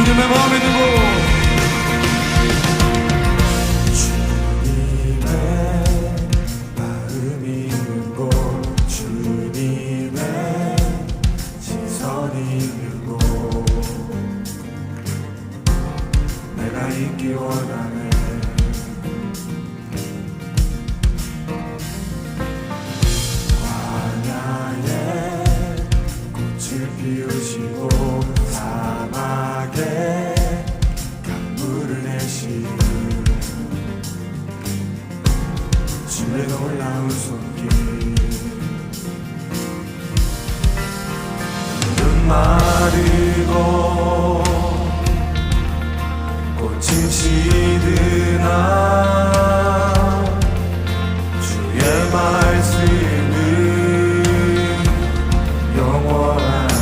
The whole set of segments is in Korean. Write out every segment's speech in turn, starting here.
주님의 마음이 있는 곳, 있기 원하네. 광야에 꽃을 피우시고 사막에 강물을 내시는 주의 놀라운 손길, 눈 마르고 꽃이 시드나 주의 말씀은 영원하네.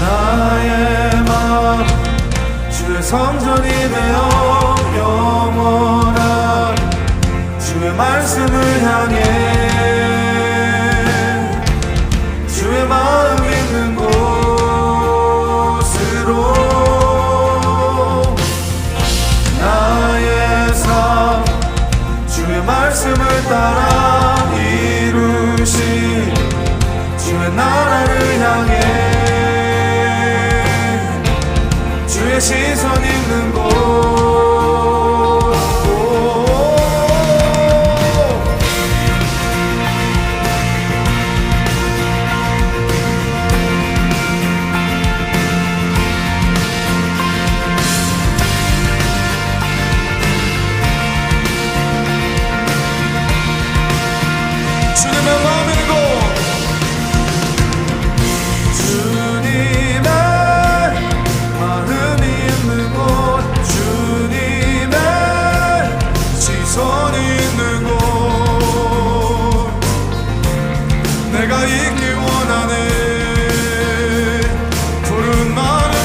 나의 마음 주의 성전이 되어 영원한 주의 말씀을 향해 주의 마음 있는 곳으로 나의 삶 주의 말씀을 따라 이루신 주의 나라를 향해 주의 시선 있는 곳, 내가 있기 원하네. 푸른 마르고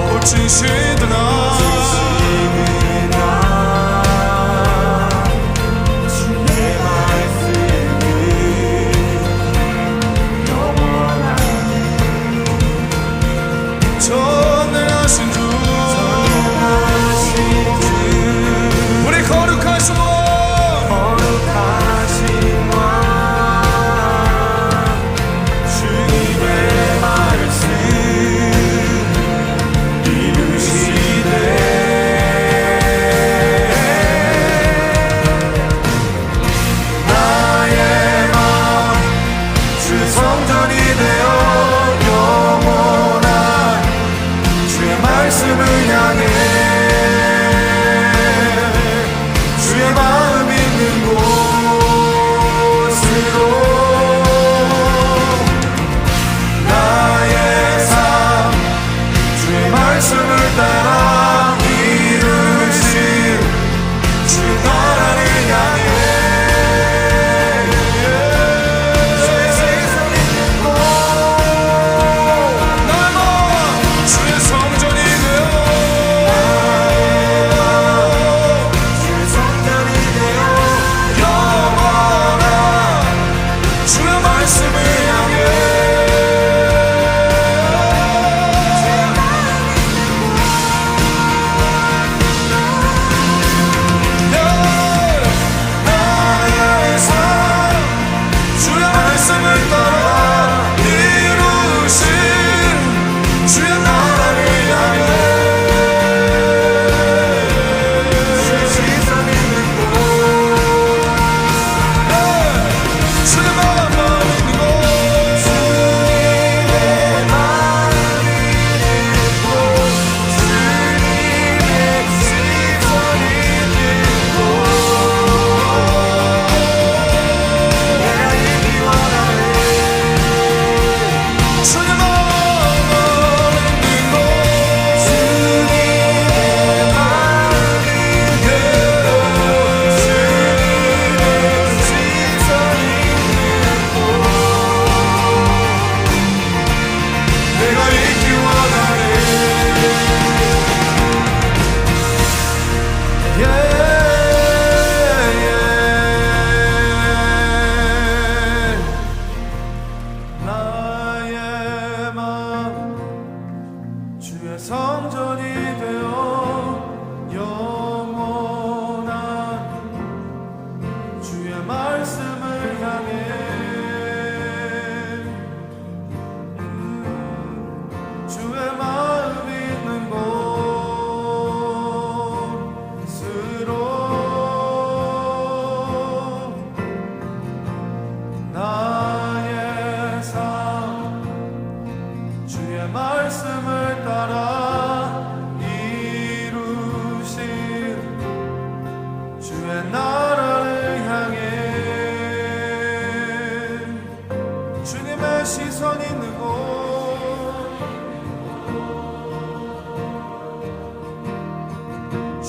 꽃이 시드나 주의 말씀은 영원하네. 전능하신 주 우리 거룩하신 주 말씀을 향해 주의 마음 있는 곳으로 나의 삶 주의 말씀을 따라 이루신 주의 나라를 향해 주의 시선 있는 곳, 나의 마음 주의 성전이 되어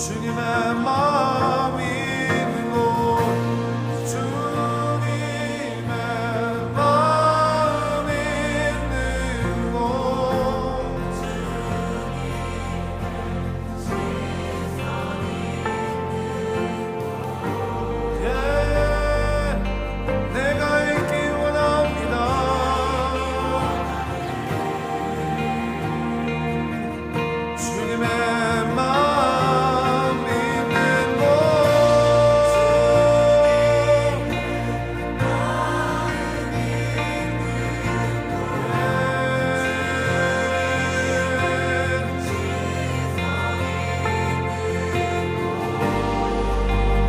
주님의 마음이 있는 곳 주님의 마음이 있는 곳 내가 있기 원합니다. 주님의 마음 있는 곳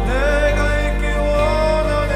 내가 있기 원하네.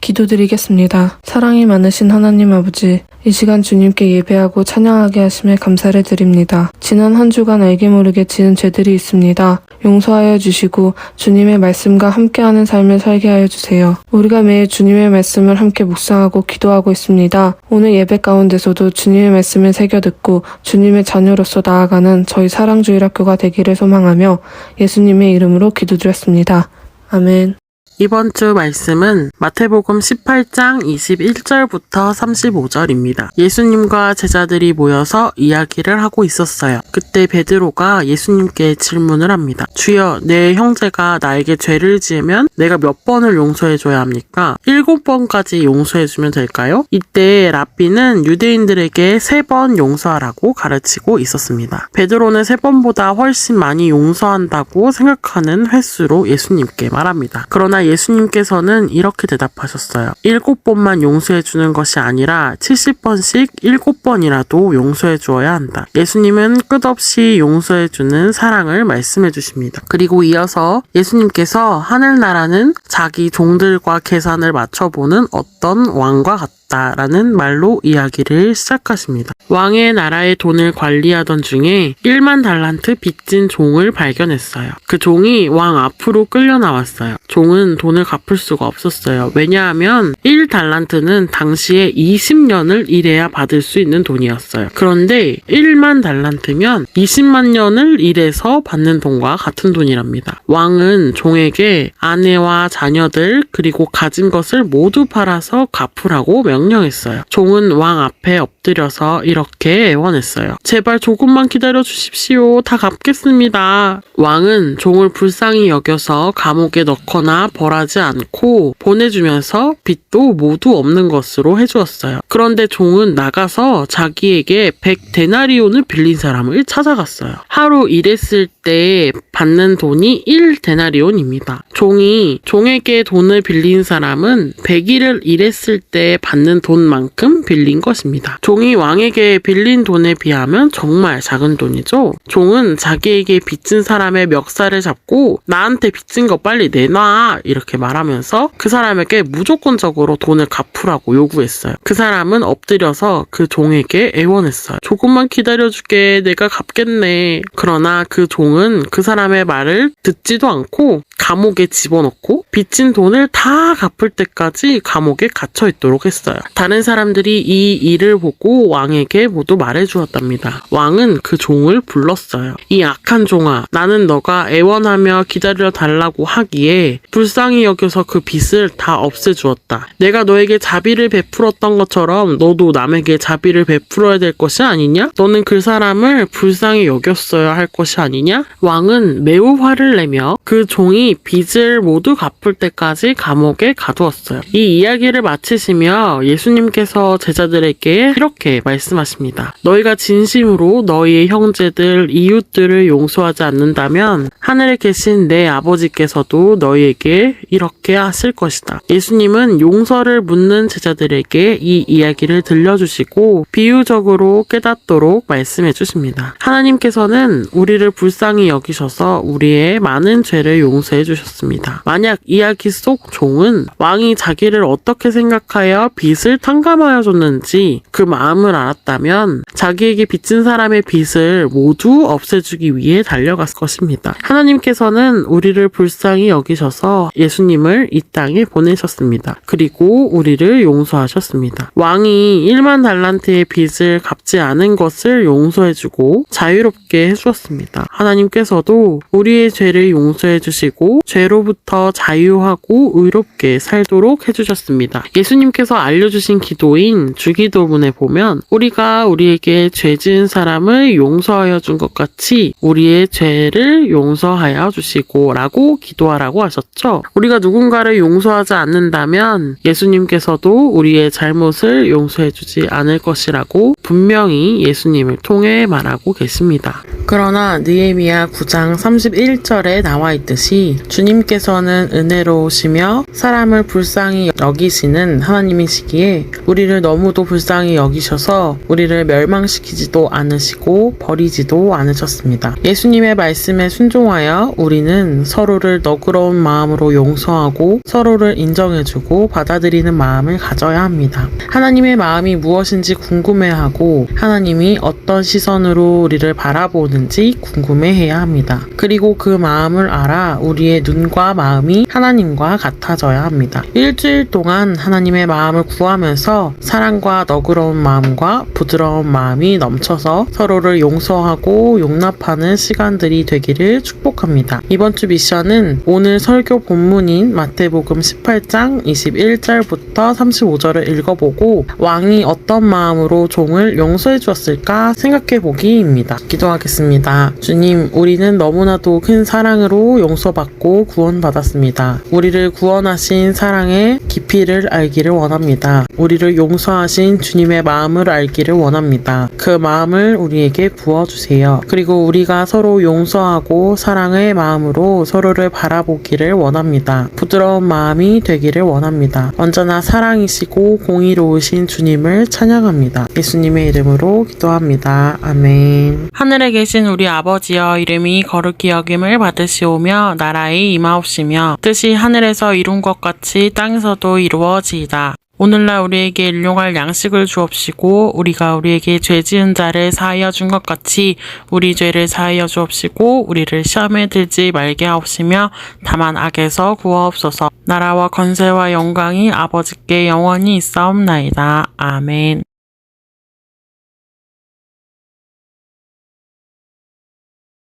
기도드리겠습니다. 사랑이 많으신 하나님 아버지, 이 시간 주님께 예배하고 찬양하게 하심에 감사를 드립니다. 지난 한 주간 알게 모르게 지은 죄들이 있습니다. 용서하여 주시고 주님의 말씀과 함께하는 삶을 살게 하여 주세요. 우리가 매일 주님의 말씀을 함께 묵상하고 기도하고 있습니다. 오늘 예배 가운데서도 주님의 말씀을 새겨 듣고 주님의 자녀로서 나아가는 저희 사랑주일학교가 되기를 소망하며 예수님의 이름으로 기도드렸습니다. 아멘. 이번 주 말씀은 마태복음 18장 21절부터 35절입니다. 예수님과 제자들이 모여서 이야기를 하고 있었어요. 그때 베드로가 예수님께 질문을 합니다. 주여, 내 형제가 나에게 죄를 지으면 내가 몇 번을 용서해줘야 합니까? 7번까지 용서해주면 될까요? 이때 랍비는 유대인들에게 3번 용서하라고 가르치고 있었습니다. 베드로는 3번보다 훨씬 많이 용서한다고 생각하는 횟수로 예수님께 말합니다. 그러나 예수님께서는 이렇게 대답하셨어요. 7번만 용서해주는 것이 아니라 70번씩 7번이라도 용서해 주어야 한다. 예수님은 끝없이 용서해주는 사랑을 말씀해 주십니다. 그리고 이어서 예수님께서 하늘나라는 자기 종들과 계산을 맞춰보는 어떤 왕과 같다 라는 말로 이야기를 시작하십니다. 왕의 나라의 돈을 관리하던 중에 1만 달란트 빚진 종을 발견했어요. 그 종이 왕 앞으로 끌려 나왔어요. 종은 돈을 갚을 수가 없었어요. 왜냐하면 1달란트는 당시에 20년을 일해야 받을 수 있는 돈이었어요. 그런데 1만 달란트면 20만 년을 일해서 받는 돈과 같은 돈이랍니다. 왕은 종에게 아내와 자녀들 그리고 가진 것을 모두 팔아서 갚으라고 명령했어요. 종은 왕 앞에 엎드려서 이렇게 애원했어요. 제발 조금만 기다려 주십시오. 다 갚겠습니다. 왕은 종을 불쌍히 여겨서 감옥에 넣거나 벌하지 않고 보내주면서 빚도 모두 없는 것으로 해주었어요. 그런데 종은 나가서 자기에게 100데나리온을 빌린 사람을 찾아갔어요. 하루 일했을 때 받는 돈이 1데나리온입니다. 종이 종에게 돈을 빌린 사람은 100일을 일했을 때 받는 돈만큼 빌린 것입니다. 종이 왕에게 빌린 돈에 비하면 정말 작은 돈이죠. 종은 자기에게 빚진 사람의 멱살을 잡고 나한테 빚진 거 빨리 내놔 이렇게 말하면서 그 사람에게 무조건적으로 돈을 갚으라고 요구했어요. 그 사람은 엎드려서 그 종에게 애원했어요. 조금만 기다려줄게. 내가 갚겠네. 그러나 그 종은 그 사람의 말을 듣지도 않고 감옥에 집어넣고 빚진 돈을 다 갚을 때까지 감옥에 갇혀있도록 했어요. 다른 사람들이 이 일을 보고 왕에게 모두 말해주었답니다. 왕은 그 종을 불렀어요. 이 악한 종아, 나는 너가 애원하며 기다려달라고 하기에 불쌍히 여겨서 그 빚을 다 없애주었다. 내가 너에게 자비를 베풀었던 것처럼 너도 남에게 자비를 베풀어야 될 것이 아니냐? 너는 그 사람을 불쌍히 여겼어야 할 것이 아니냐? 왕은 매우 화를 내며 그 종이 빚을 모두 갚을 때까지 감옥에 가두었어요. 이 이야기를 마치시며 예수님께서 제자들에게 이렇게 말씀하십니다. 너희가 진심으로 너희의 형제들, 이웃들을 용서하지 않는다면 하늘에 계신 내 아버지께서도 너희에게 이렇게 하실 것이다. 예수님은 용서를 묻는 제자들에게 이 이야기를 들려주시고 비유적으로 깨닫도록 말씀해 주십니다. 하나님께서는 우리를 불쌍히 여기셔서 우리의 많은 죄를 용서해 주셨습니다. 만약 이야기 속 종은 왕이 자기를 어떻게 생각하여 빚을 탕감하여 줬는지 그 마음을 알았다면 자기에게 빚진 사람의 빚을 모두 없애주기 위해 달려갔을 것입니다. 하나님께서는 우리를 불쌍히 여기셔서 예수님을 이 땅에 보내셨습니다. 그리고 우리를 용서하셨습니다. 왕이 1만 달란트의 빚을 갚지 않은 것을 용서해주고 자유롭게 해주었습니다. 하나님께서도 우리의 죄를 용서해주시고 죄로부터 자유하고 의롭게 살도록 해주셨습니다. 예수님께서 알려주신 기도인 주기도문에 보면 우리가 우리에게 죄 지은 사람을 용서하여 준 것 같이 우리의 죄를 용서하여 주시고 라고 기도하라고 하셨죠. 우리가 누군가를 용서하지 않는다면 예수님께서도 우리의 잘못을 용서해 주지 않을 것이라고 분명히 예수님을 통해 말하고 계십니다. 그러나 느헤미야 9장 31절에 나와 있듯이 주님께서는 은혜로우시며 사람을 불쌍히 여기시는 하나님이시기에 우리를 너무도 불쌍히 여기셔서 우리를 멸망시키지도 않으시고 버리지도 않으셨습니다. 예수님의 말씀에 순종하여 우리는 서로를 너그러운 마음으로 용서하고 서로를 인정해주고 받아들이는 마음을 가져야 합니다. 하나님의 마음이 무엇인지 궁금해하고 하나님이 어떤 시선으로 우리를 바라보는지 궁금해해야 합니다. 그리고 그 마음을 알아 우리의 눈과 마음이 하나님과 같아져야 합니다. 일주일 동안 하나님의 마음을 구하면서 사랑과 너그러운 마음과 부드러운 마음이 넘쳐서 서로를 용서하고 용납하는 시간들이 되기를 축복합니다. 이번 주 미션은 오늘 설교 본문인 마태복음 18장 21절부터 35절을 읽어보고 왕이 어떤 마음으로 종을 용서해 주었을까 생각해 보기입니다. 기도하겠습니다. 주님, 우리는 너무나도 큰 사랑으로 용서받고 구원받았습니다. 우리를 구원하신 사랑의 깊이를 알기를 원합니다. 우리를 용서하신 주님의 마음을 알기를 원합니다. 그 마음을 우리에게 부어주세요. 그리고 우리가 서로 용서하고 사랑의 마음으로 서로를 바라보기를 원합니다. 부드러운 마음이 되기를 원합니다. 언제나 사랑이시고 공의로우신 주님을 찬양합니다. 예수님의 이름으로 기도합니다. 아멘. 하늘에 계신 우리 아버지여, 이름이 거룩히 여김을 받으시오며 나라의 임하옵시며 뜻이 하늘에서 이룬 것 같이 땅에서도 이루어지이다. 오늘날 우리에게 일용할 양식을 주옵시고 우리가 우리에게 죄 지은 자를 사하여 준 것 같이 우리 죄를 사하여 주옵시고 우리를 시험에 들지 말게 하옵시며 다만 악에서 구하옵소서. 나라와 권세와 영광이 아버지께 영원히 있사옵나이다. 아멘.